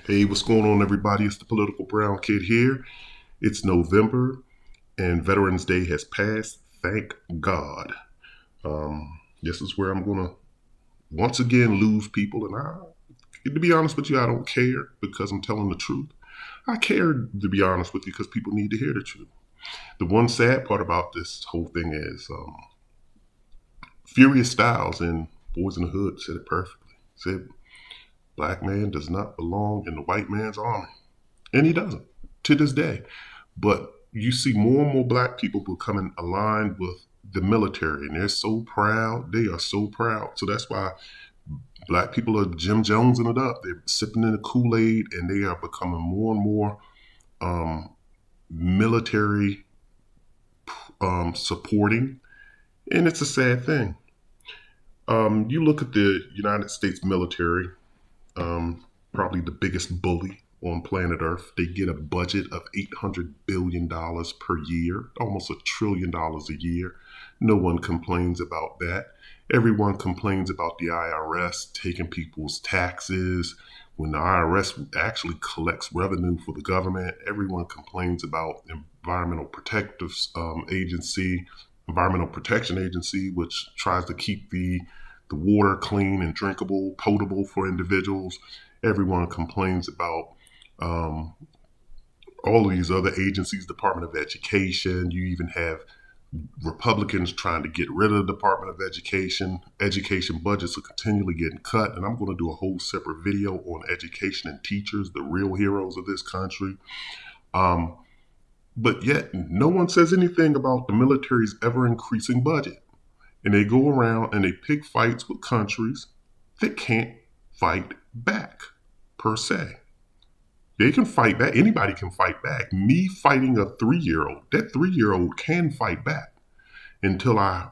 Hey, what's going on, everybody? It's the Political Brown Kid here. It's November, and Veterans Day has passed. Thank God. This is where I'm going to once again lose people, and to be honest with you, I don't care because I'm telling the truth. I care, to be honest with you, because people need to hear the truth. The one sad part about this whole thing is Furious Styles in Boys in the Hood said it perfectly. Said, "Black man does not belong in the white man's army," and he doesn't to this day. But you see more and more black people becoming aligned with the military, and they're so proud. They are so proud. So that's why black people are Jim Jonesing it up. They're sipping in the Kool-Aid, and they are becoming more and more um, military supporting. And it's a sad thing. You look at the United States military, probably the biggest bully on planet Earth. They get a budget of $800 billion per year, almost $1 trillion a year. No one complains about that. Everyone complains about the IRS taking people's taxes. When the IRS actually collects revenue for the government, everyone complains about Agency, Environmental Protection Agency, which tries to keep the water clean and drinkable, potable for individuals. Everyone complains about um, all of these other agencies, Department of Education. You even have Republicans trying to get rid of the Department of Education. Education budgets are continually getting cut, and I'm going to do a whole separate video on education and teachers, the real heroes of this country. Um, but yet, no one says anything about the military's ever increasing budget. And they go around and they pick fights with countries that can't fight back, per se. They can fight back. Anybody can fight back. Me fighting a 3-year-old, that 3-year-old can fight back until I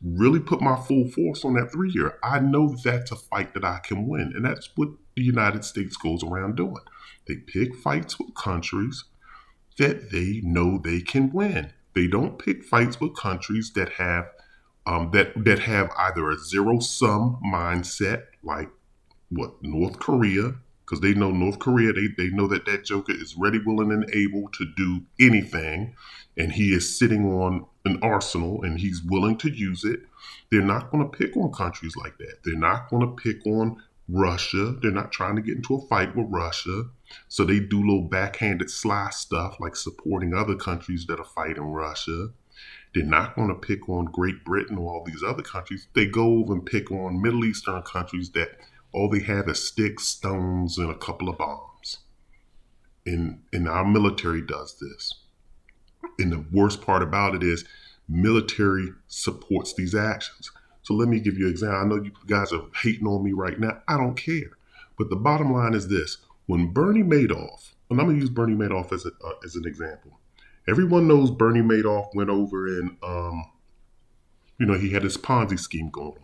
really put my full force on that 3-year. I know that that's a fight that I can win. And that's what the United States goes around doing. They pick fights with countries that they know they can win. They don't pick fights with countries that have either a zero sum mindset, like what North Korea, because they know North Korea, they know that that joker is ready, willing, and able to do anything, and he is sitting on an arsenal and he's willing to use it. They're not going to pick on countries like that. They're not going to pick on Russia. They're not trying to get into a fight with Russia. So they do little backhanded sly stuff like supporting other countries that are fighting Russia. They're not going to pick on Great Britain or all these other countries. They go over and pick on Middle Eastern countries that all they have is sticks, stones, and a couple of bombs. And our military does this. And the worst part about it is military supports these actions. So let me give you an example. I know you guys are hating on me right now. I don't care. But the bottom line is this. When Bernie Madoff, and I'm going to use Bernie Madoff as an example. Everyone knows Bernie Madoff went over and, he had this Ponzi scheme going on.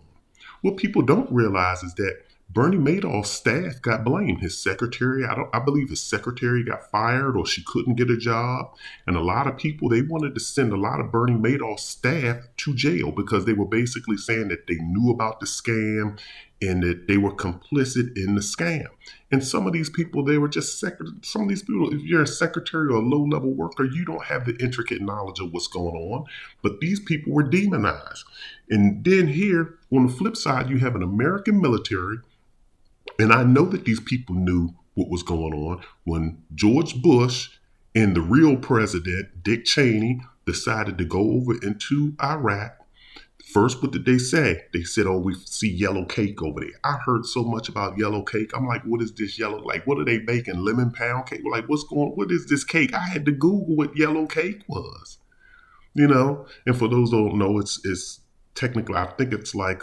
What people don't realize is that Bernie Madoff's staff got blamed. His secretary, I believe his secretary got fired or she couldn't get a job. And a lot of people, they wanted to send a lot of Bernie Madoff's staff to jail because they were basically saying that they knew about the scam and that they were complicit in the scam. And some of these people, they were just some of these people, if you're a secretary or a low level worker, you don't have the intricate knowledge of what's going on. But these people were demonized. And then here, on the flip side, you have an American military. And I know that these people knew what was going on when George Bush and the real president, Dick Cheney, decided to go over into Iraq. First, what did they say? They said, "Oh, we see yellow cake over there." I heard so much about yellow cake. I'm like, what is this yellow? Like, what are they baking? Lemon pound cake? Like, what is this cake? I had to Google what yellow cake was. And for those who don't know, it's technically, I think it's like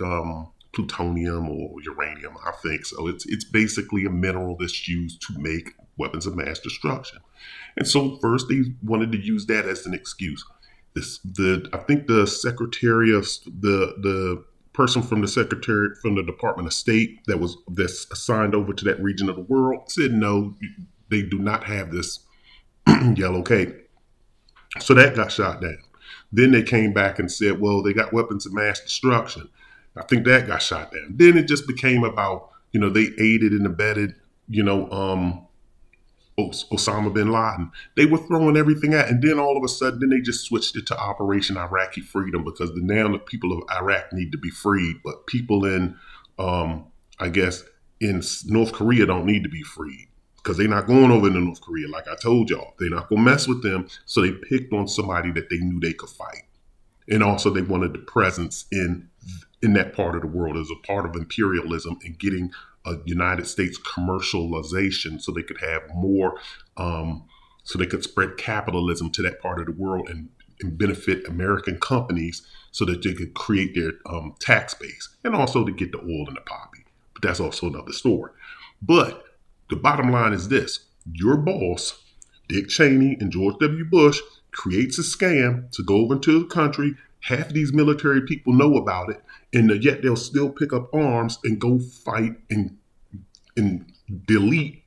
plutonium or uranium, I think. So it's basically a mineral that's used to make weapons of mass destruction. And so first they wanted to use that as an excuse. I think the secretary of the person from the Department of State that's assigned over to that region of the world said no, they do not have this yellow cake. So that got shot down. Then they came back and said, well, they got weapons of mass destruction. I think that got shot down. Then it just became about, they aided and abetted, you know, um, Osama bin Laden. They were throwing everything at, and then all of a sudden, then they just switched it to Operation Iraqi Freedom because now the people of Iraq need to be freed, but people in, I guess, in North Korea don't need to be freed because they're not going over into North Korea. Like I told y'all, they're not going to mess with them. So they picked on somebody that they knew they could fight, and also they wanted the presence in that part of the world as a part of imperialism and getting a United States commercialization so they could have more, so they could spread capitalism to that part of the world and benefit American companies so that they could create their tax base and also to get the oil and the poppy. But that's also another story. But the bottom line is this. Your boss, Dick Cheney and George W. Bush, creates a scam to go over into the country. Half of these military people know about it, and yet they'll still pick up arms and go fight and delete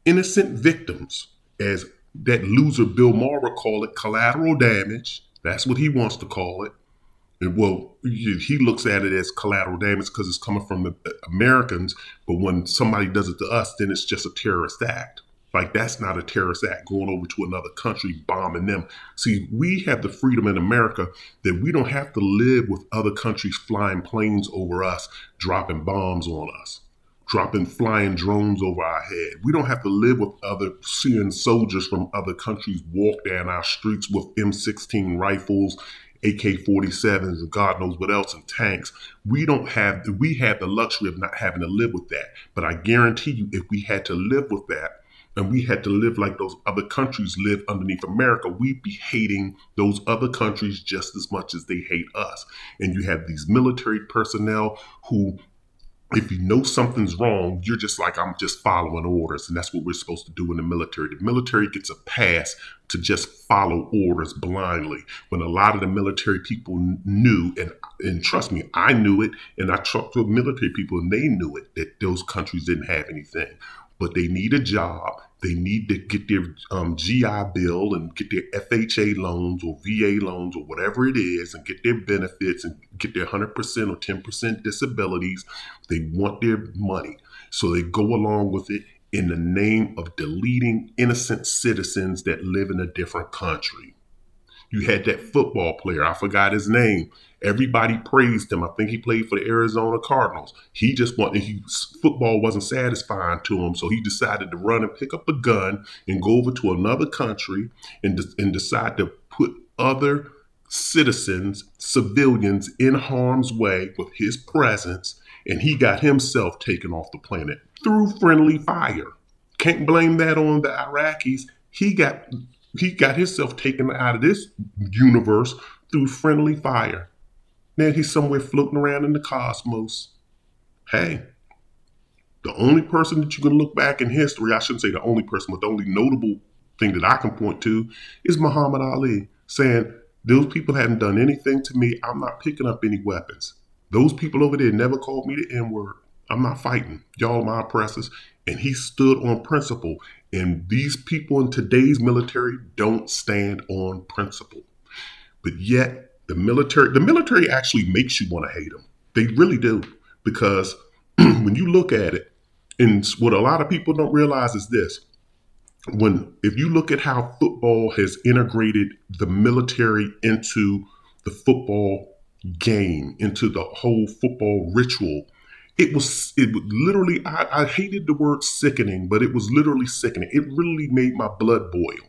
innocent victims, as that loser Bill Maher call it, collateral damage. That's what he wants to call it. And well, he looks at it as collateral damage because it's coming from the Americans, but when somebody does it to us, then it's just a terrorist act. Like, that's not a terrorist act, going over to another country, bombing them. See, we have the freedom in America that we don't have to live with other countries flying planes over us, dropping bombs on us, dropping flying drones over our head. We don't have to live with seeing soldiers from other countries walk down our streets with M16 rifles, AK-47s, and God knows what else, and tanks. We have the luxury of not having to live with that. But I guarantee you, if we had to live with that, and we had to live like those other countries live underneath America, we'd be hating those other countries just as much as they hate us. And you have these military personnel who, if you know something's wrong, you're just like, I'm just following orders. And that's what we're supposed to do in the military. The military gets a pass to just follow orders blindly. When a lot of the military people knew, and trust me, I knew it, and I talked to military people and they knew it, that those countries didn't have anything. But they need a job. They need to get their GI Bill and get their FHA loans or VA loans or whatever it is, and get their benefits and get their 100% or 10% disabilities. They want their money. So they go along with it in the name of deleting innocent citizens that live in a different country. You had that football player, I forgot his name. Everybody praised him. I think he played for the Arizona Cardinals. Football wasn't satisfying to him, so he decided to run and pick up a gun and go over to another country and decide to put other citizens, civilians, in harm's way with his presence, and he got himself taken off the planet through friendly fire. Can't blame that on the Iraqis. He got himself taken out of this universe through friendly fire. Now he's somewhere floating around in the cosmos. Hey, the only person that you can look back in history, I shouldn't say the only person, but the only notable thing that I can point to is Muhammad Ali saying, those people haven't done anything to me. I'm not picking up any weapons. Those people over there never called me the N-word. I'm not fighting. Y'all are my oppressors. And he stood on principle. And these people in today's military don't stand on principle. But yet, the military actually makes you want to hate them. They really do. Because when you look at it, and what a lot of people don't realize is this. If you look at how football has integrated the military into the football game, into the whole football ritual, it was literally, I hated the word sickening, but it was literally sickening. It really made my blood boil.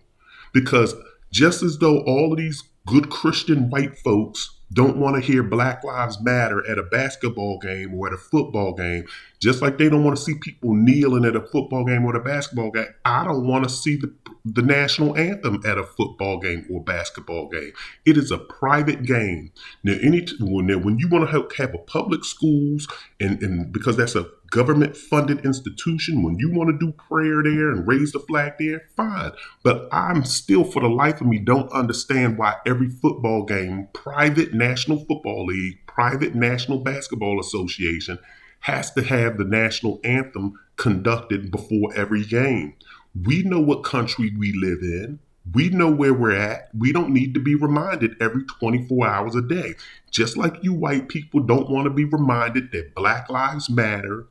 Because just as though all of these good Christian white folks don't want to hear Black Lives Matter at a basketball game or at a football game, just like they don't want to see people kneeling at a football game or a basketball game, I don't want to see the national anthem at a football game or basketball game. It is a private game. Now, when you want to have a public schools, and because that's a government-funded institution, when you want to do prayer there and raise the flag there, fine. But I'm still, for the life of me, don't understand why every football game, private National Football League, private National Basketball Association, has to have the national anthem conducted before every game. We know what country we live in. We know where we're at. We don't need to be reminded every 24 hours a day. Just like you white people don't want to be reminded that Black Lives Matter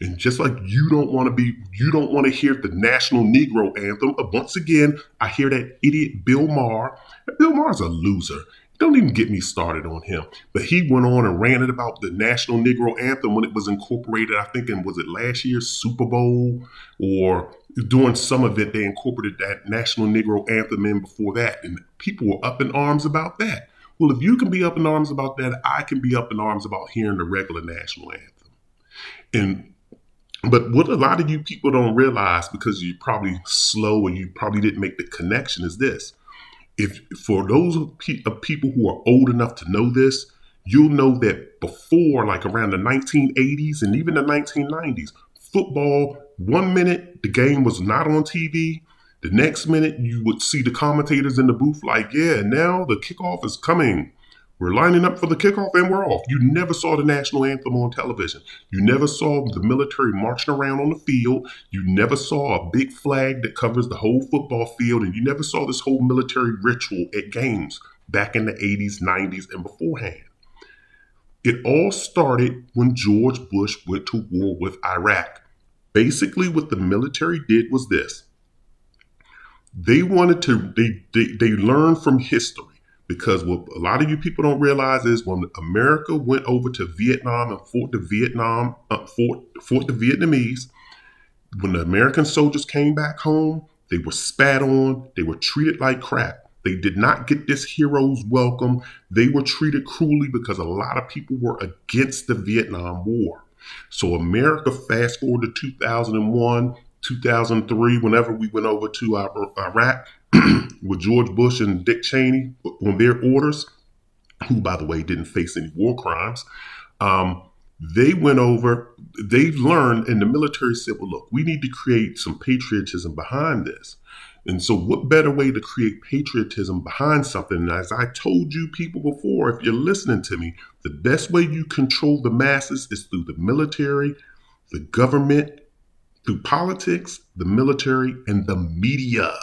And just like you don't want to hear the national Negro anthem. Once again, I hear that idiot Bill Maher. Bill Maher's a loser. Don't even get me started on him. But he went on and ranted about the national Negro anthem when it was incorporated, I think, was it last year's Super Bowl or during some event they incorporated that national Negro anthem in before that. And people were up in arms about that. Well, if you can be up in arms about that, I can be up in arms about hearing the regular national anthem. And but what a lot of you people don't realize, because you're probably slow or you probably didn't make the connection, is this. If for those of people who are old enough to know this, you'll know that before, like around the 1980s and even the 1990s, football, 1 minute the game was not on TV. The next minute you would see the commentators in the booth like, yeah, now the kickoff is coming. We're lining up for the kickoff and we're off. You never saw the national anthem on television. You never saw the military marching around on the field. You never saw a big flag that covers the whole football field. And you never saw this whole military ritual at games back in the 80s, 90s, and beforehand. It all started when George Bush went to war with Iraq. Basically, what the military did was this. They wanted to, they learned from history. Because what a lot of you people don't realize is when America went over to Vietnam and fought the Vietnamese, when the American soldiers came back home, they were spat on, they were treated like crap. They did not get this hero's welcome. They were treated cruelly because a lot of people were against the Vietnam War. So America, fast forward to 2001, 2003, whenever we went over to Iraq, with George Bush and Dick Cheney on their orders, who, by the way, didn't face any war crimes, they went over, they learned, and the military said, well, look, we need to create some patriotism behind this. And so what better way to create patriotism behind something? And as I told you people before, if you're listening to me, the best way you control the masses is through the military, the government, through politics, the military, and the media.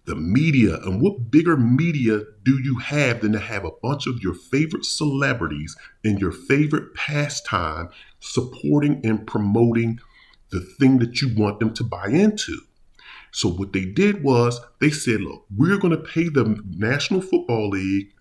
The media. And what bigger media do you have than to have a bunch of your favorite celebrities and your favorite pastime supporting and promoting the thing that you want them to buy into? So what they did was they said, look, we're going to pay the National Football League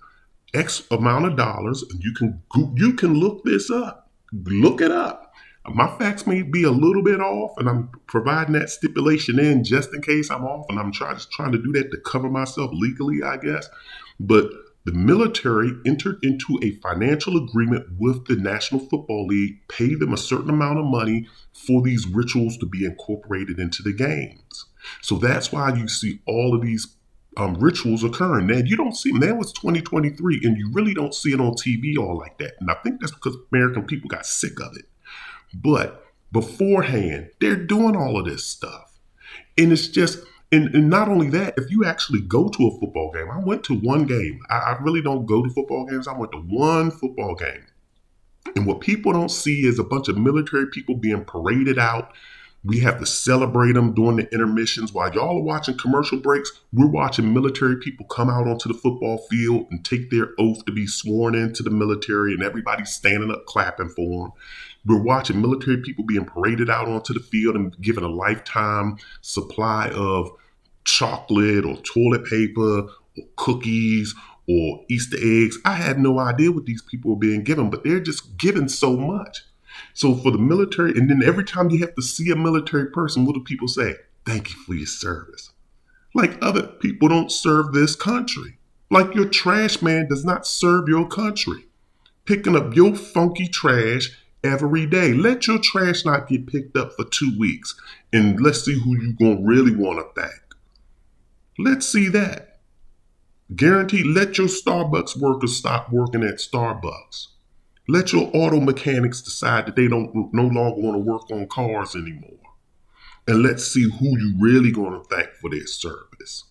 X amount of dollars, and you can look this up. Look it up. My facts may be a little bit off, and I'm providing that stipulation in just in case I'm off, and I'm just trying to do that to cover myself legally, I guess. But the military entered into a financial agreement with the National Football League, paid them a certain amount of money for these rituals to be incorporated into the games. So that's why you see all of these rituals occurring. Now, you don't see, now it's 2023, and you really don't see it on TV all like that. And I think that's because American people got sick of it. But beforehand, they're doing all of this stuff. And it's just, and not only that, if you actually go to a football game, I went to one game. I really don't go to football games. I went to one football game. And what people don't see is a bunch of military people being paraded out. We have to celebrate them during the intermissions. While y'all are watching commercial breaks, we're watching military people come out onto the football field and take their oath to be sworn into the military, and everybody's standing up clapping for them. We're watching military people being paraded out onto the field and given a lifetime supply of chocolate or toilet paper or cookies or Easter eggs. I had no idea what these people were being given, but they're just given so much. So for the military, and then every time you have to see a military person, what do people say? Thank you for your service. Like other people don't serve this country. Like your trash man does not serve your country. Picking up your funky trash every day. Let your trash not get picked up for 2 weeks. And let's see who you gonna really want to thank. Let's see that. Guaranteed, let your Starbucks workers stop working at Starbucks. Let your auto mechanics decide that they don't no longer want to work on cars anymore. And let's see who you really going to thank for their service.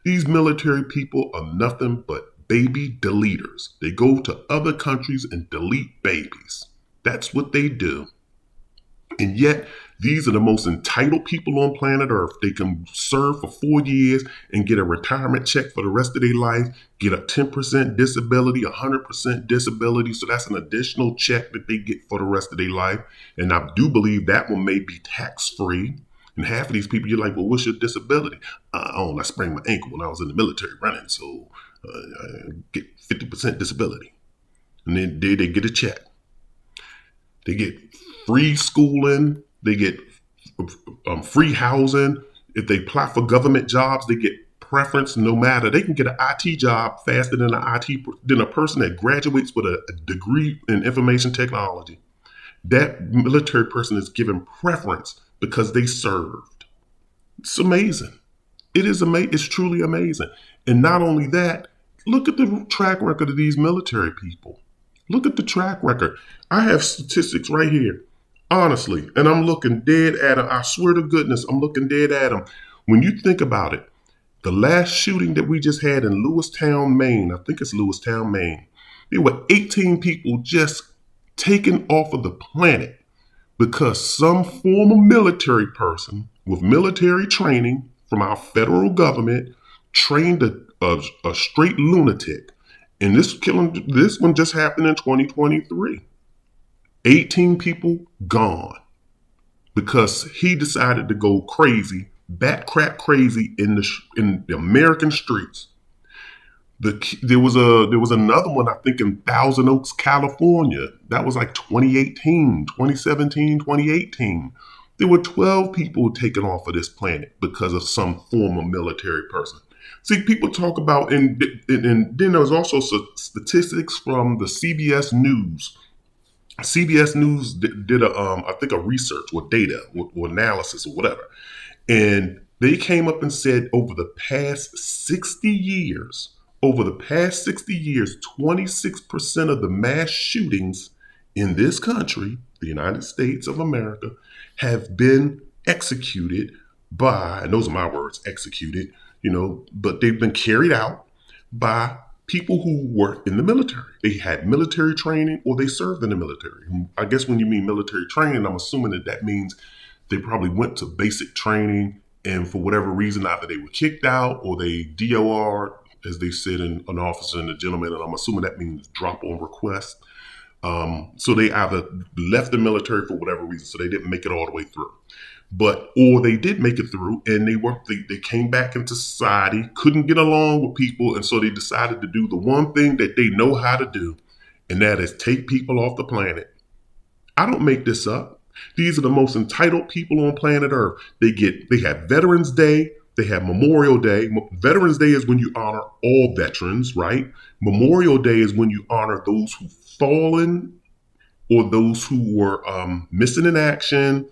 These military people are nothing but baby deleters. They go to other countries and delete babies. That's what they do. And yet These are the most entitled people on planet Earth. They can serve for 4 years and get a retirement check for the rest of their life, get a 10% disability, 100% disability. So that's an additional check that they get for the rest of their life. And I do believe that one may be tax free. And half of these people, you're like, well, what's your disability? I sprained my ankle when I was in the military running, so I get 50% disability. And then they get a check. They get free schooling. They get free housing. If they apply for government jobs, they get preference no matter. They can get an IT job faster than a person that graduates with a degree in information technology. That military person is given preference because they served. It's amazing. It is amazing. It's truly amazing. And not only that, look at the track record of these military people. Look at the track record. I have statistics right here, honestly, and I'm looking dead at them. I swear to goodness, I'm looking dead at them. When you think about it, the last shooting that we just had in Lewistown, Maine, I think it's Lewistown, Maine, there were 18 people just taken off of the planet because some former military person with military training from our federal government trained a straight lunatic. And this one just happened in 2023. 18 people gone because he decided to go crazy, bat crap crazy in the American streets. There was another one, I think, in Thousand Oaks, California. That was like 2018, 2017, 2018. There were 12 people taken off of this planet because of some former military person. See, people talk about, and then there was also statistics from the CBS News. CBS News did I think a research or data or analysis or whatever. And they came up and said over the past 60 years, 26% of the mass shootings in this country, the United States of America, have been executed by, and those are my words, executed, but they've been carried out by people who were in the military. They had military training or they served in the military. I guess when you mean military training, I'm assuming that means they probably went to basic training and for whatever reason, either they were kicked out or they DOR, as they said, in an officer and a gentleman, and I'm assuming that means drop on request. So they either left the military for whatever reason, so they didn't make it all the way through. Or they did make it through and they came back into society, couldn't get along with people, and so they decided to do the one thing that they know how to do, and that is take people off the planet. I don't make this up. These are the most entitled people on planet Earth. They have Veterans Day, they have Memorial Day. Veterans Day is when you honor all veterans, right? Memorial Day is when you honor those who've fallen or those who were missing in action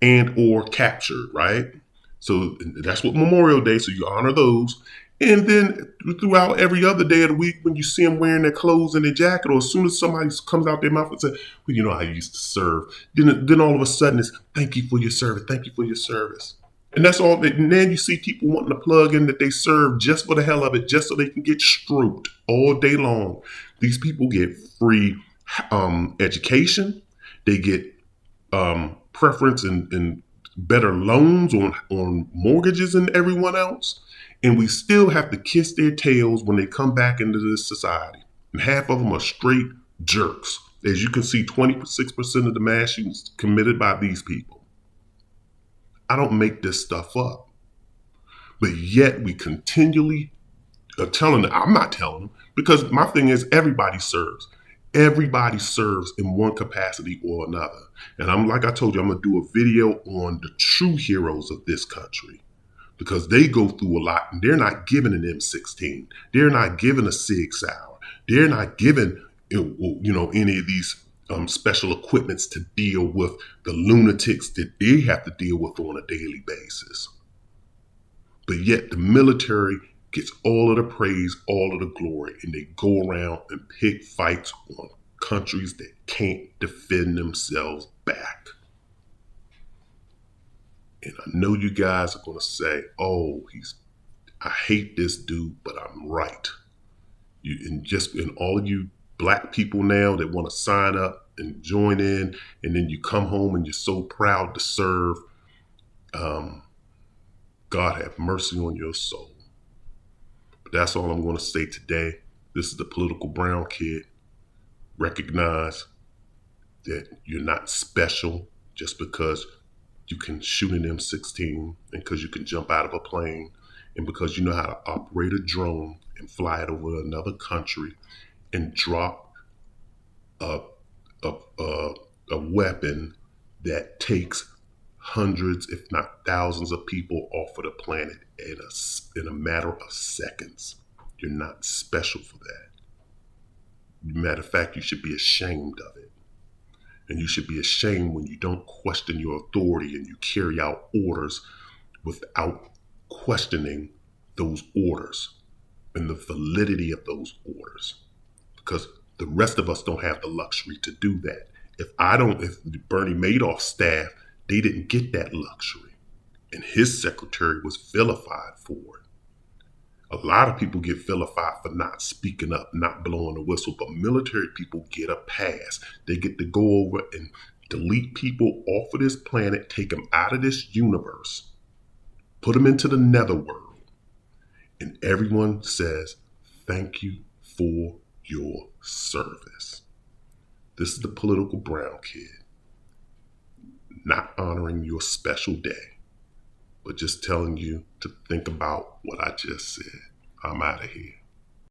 and or captured, right? So that's what Memorial Day, so you honor those. And then throughout every other day of the week, when you see them wearing their clothes and their jacket, or as soon as somebody comes out their mouth and says, well, I used to serve. Then all of a sudden it's, thank you for your service. Thank you for your service. And that's all. And then you see people wanting to plug in that they serve just for the hell of it, just so they can get stroked all day long. These people get free education. They get preference and better loans on mortgages and everyone else. And we still have to kiss their tails when they come back into this society. And half of them are straight jerks. As you can see, 26% of the mass shootings committed by these people. I don't make this stuff up. But yet we continually are telling them, I'm not telling them, because my thing is everybody serves. Everybody serves in one capacity or another. And like I told you, I'm going to do a video on the true heroes of this country because they go through a lot and they're not given an M16. They're not given a Sig Sauer. They're not given, any of these special equipments to deal with the lunatics that they have to deal with on a daily basis. But yet the military gets all of the praise, all of the glory, and they go around and pick fights on countries that can't defend themselves back. And I know you guys are going to say, I hate this dude, but I'm right. And all of you black people now that want to sign up and join in, and then you come home and you're so proud to serve. God have mercy on your soul. But that's all I'm going to say today. This is the Political Brown Kid. Recognize that you're not special just because you can shoot an M16 and because you can jump out of a plane and because you know how to operate a drone and fly it over another country and drop a, a, a, a weapon that takes hundreds, if not thousands, of people off of the planet in a matter of seconds. You're not special for that. Matter of fact, you should be ashamed of it. And you should be ashamed when you don't question your authority and you carry out orders without questioning those orders and the validity of those orders. Because the rest of us don't have the luxury to do that. If Bernie Madoff's staff, they didn't get that luxury. And his secretary was vilified for it. A lot of people get vilified for not speaking up, not blowing the whistle, but military people get a pass. They get to go over and delete people off of this planet, take them out of this universe, put them into the netherworld, and everyone says, thank you for your service. This is the Political Brown Kid, not honoring your special day, but just telling you to think about what I just said. I'm out of here.